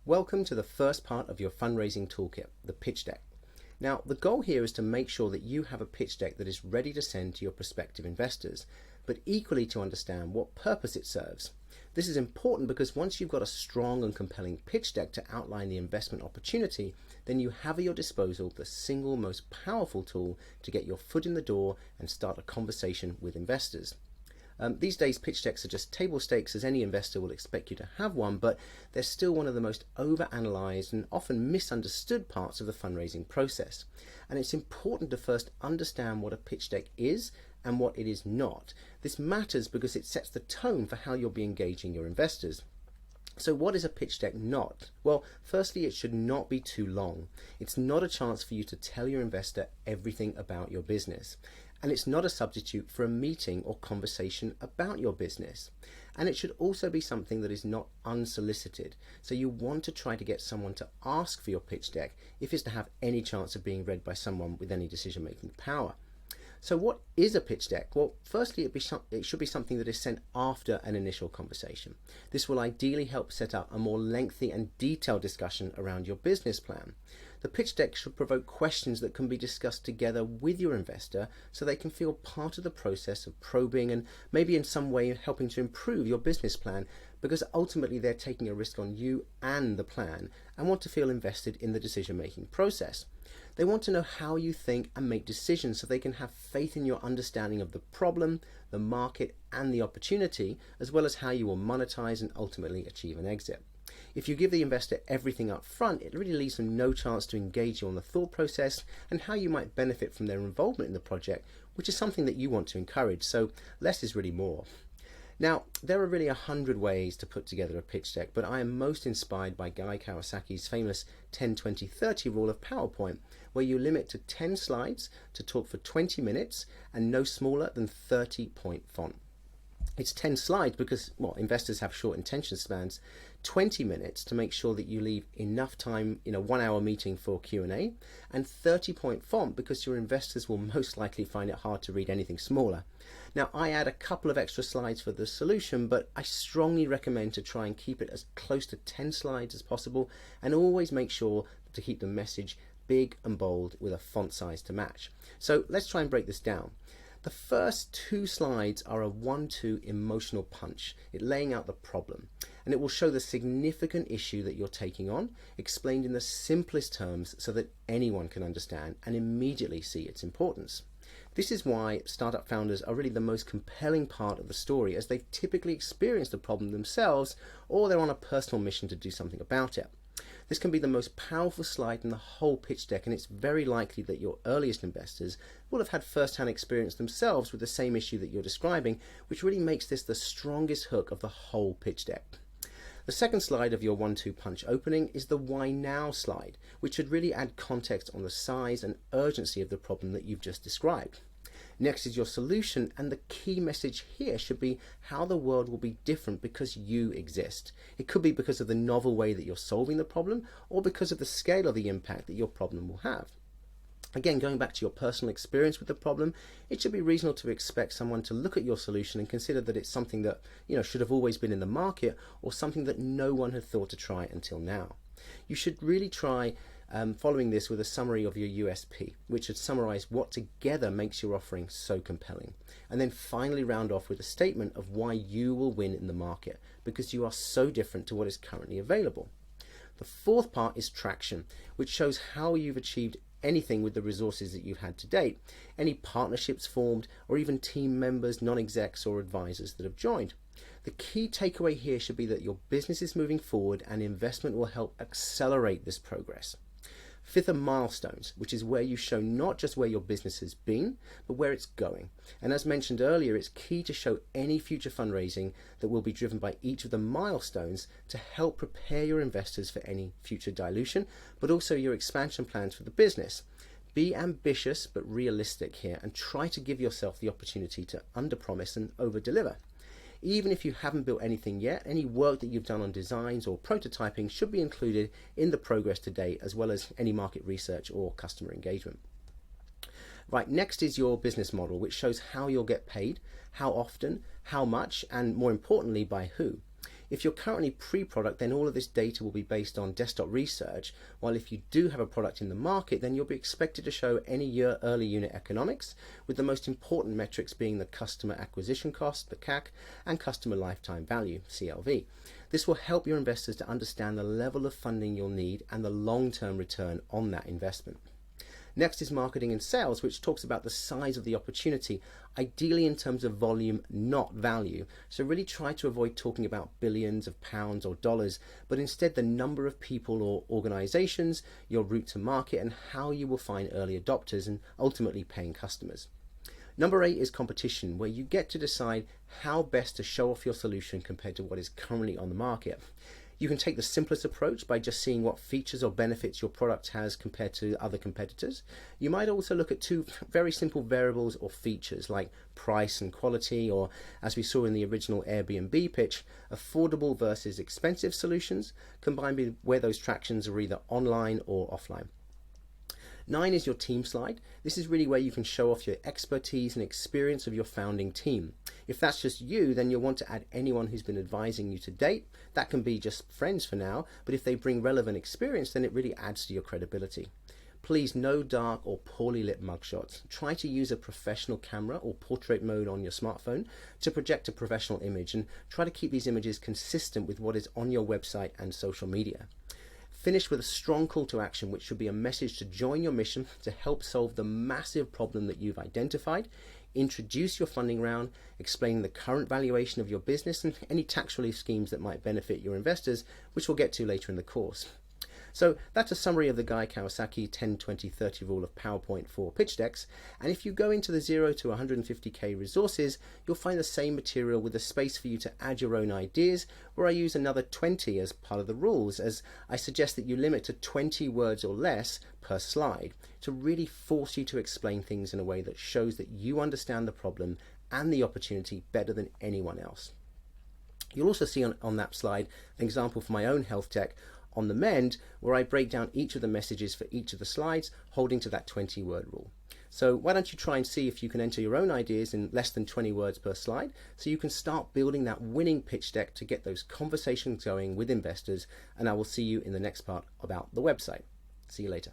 Welcome to the first part of your fundraising toolkit, the pitch deck. Now, the goal here is to make sure that you have a pitch deck that is ready to send to your prospective investors, but equally to understand what purpose it serves. This is important because once you've got a strong and compelling pitch deck to outline the investment opportunity, then you have at your disposal the single most powerful tool to get your foot in the door and start a conversation with investors. These days, pitch decks are just table stakes, as any investor will expect you to have one, but they're still one of the most overanalyzed and often misunderstood parts of the fundraising process. And it's important to first understand what a pitch deck is and what it is not. This matters because it sets the tone for how you'll be engaging your investors. So what is a pitch deck not? Well, firstly, it should not be too long. It's not a chance for you to tell your investor everything about your business. And it's not a substitute for a meeting or conversation about your business. And it should also be something that is not unsolicited. So you want to try to get someone to ask for your pitch deck if it's to have any chance of being read by someone with any decision-making power. So what is a pitch deck? Well, firstly, it should be something that is sent after an initial conversation. This will ideally help set up a more lengthy and detailed discussion around your business plan. The pitch deck should provoke questions that can be discussed together with your investor so they can feel part of the process of probing and maybe in some way helping to improve your business plan, because ultimately they're taking a risk on you and the plan and want to feel invested in the decision-making process. They want to know how you think and make decisions so they can have faith in your understanding of the problem, the market, and the opportunity, as well as how you will monetize and ultimately achieve an exit. If you give the investor everything up front, it really leaves them no chance to engage you on the thought process and how you might benefit from their involvement in the project, which is something that you want to encourage. So less is really more. Now, there are really 100 ways to put together a pitch deck, but I am most inspired by Guy Kawasaki's famous 10-20-30 rule of PowerPoint, where you limit to 10 slides to talk for 20 minutes and no smaller than 30-point font. It's 10 slides because, well, investors have short attention spans, 20 minutes to make sure that you leave enough time in a 1-hour meeting for Q&A, and 30-point font because your investors will most likely find it hard to read anything smaller. Now, I add a couple of extra slides for the solution, but I strongly recommend to try and keep it as close to 10 slides as possible, and always make sure to keep the message big and bold with a font size to match. So let's try and break this down. The first 2 slides are a 1-2 emotional punch, it laying out the problem, and it will show the significant issue that you're taking on, explained in the simplest terms so that anyone can understand and immediately see its importance. This is why startup founders are really the most compelling part of the story, as they've typically experienced the problem themselves or they're on a personal mission to do something about it. This can be the most powerful slide in the whole pitch deck, and it's very likely that your earliest investors will have had first-hand experience themselves with the same issue that you're describing, which really makes this the strongest hook of the whole pitch deck. The second slide of your 1-2 punch opening is the why now slide, which should really add context on the size and urgency of the problem that you've just described. Next is your solution, and the key message here should be how the world will be different because you exist. It could be because of the novel way that you're solving the problem, or because of the scale of the impact that your problem will have. Again, going back to your personal experience with the problem, it should be reasonable to expect someone to look at your solution and consider that it's something that should have always been in the market, or something that no one had thought to try until now. You should really try following this with a summary of your USP, which should summarize what together makes your offering so compelling. And then finally round off with a statement of why you will win in the market, because you are so different to what is currently available. The fourth part is traction, which shows how you've achieved anything with the resources that you've had to date, any partnerships formed, or even team members, non-execs, or advisors that have joined. The key takeaway here should be that your business is moving forward and investment will help accelerate this progress. Fifth are milestones, which is where you show not just where your business has been, but where it's going. And as mentioned earlier, it's key to show any future fundraising that will be driven by each of the milestones to help prepare your investors for any future dilution, but also your expansion plans for the business. Be ambitious but realistic here, and try to give yourself the opportunity to underpromise and overdeliver. Even if you haven't built anything yet, any work that you've done on designs or prototyping should be included in the progress to date, as well as any market research or customer engagement. Right, next is your business model, which shows how you'll get paid, how often, how much, and more importantly, by who. If you're currently pre-product, then all of this data will be based on desktop research, while if you do have a product in the market, then you'll be expected to show any early unit economics, with the most important metrics being the customer acquisition cost, the CAC, and customer lifetime value, CLV. This will help your investors to understand the level of funding you'll need and the long-term return on that investment. Next is marketing and sales, which talks about the size of the opportunity, ideally in terms of volume, not value. So really try to avoid talking about billions of pounds or dollars, but instead the number of people or organizations, your route to market, and how you will find early adopters and ultimately paying customers. Number 8 is competition, where you get to decide how best to show off your solution compared to what is currently on the market. You can take the simplest approach by just seeing what features or benefits your product has compared to other competitors. You might also look at 2 very simple variables or features like price and quality, or as we saw in the original Airbnb pitch, affordable versus expensive solutions, combined with where those tractions are either online or offline. 9 is your team slide. This is really where you can show off your expertise and experience of your founding team. If that's just you, then you'll want to add anyone who's been advising you to date. That can be just friends for now, but if they bring relevant experience, then it really adds to your credibility. Please, no dark or poorly lit mugshots. Try to use a professional camera or portrait mode on your smartphone to project a professional image, and try to keep these images consistent with what is on your website and social media. Finish with a strong call to action, which should be a message to join your mission to help solve the massive problem that you've identified. Introduce your funding round, explain the current valuation of your business and any tax relief schemes that might benefit your investors, which we'll get to later in the course. So that's a summary of the Guy Kawasaki 10-20-30 rule of PowerPoint for pitch decks. And if you go into the 0 to 150k resources, you'll find the same material with a space for you to add your own ideas, where I use another 20 as part of the rules, as I suggest that you limit to 20 words or less per slide to really force you to explain things in a way that shows that you understand the problem and the opportunity better than anyone else. You'll also see on that slide an example for my own health tech on the Mend, where I break down each of the messages for each of the slides, holding to that 20-word rule. So why don't you try and see if you can enter your own ideas in less than 20 words per slide, so you can start building that winning pitch deck to get those conversations going with investors, and I will see you in the next part about the website. See you later.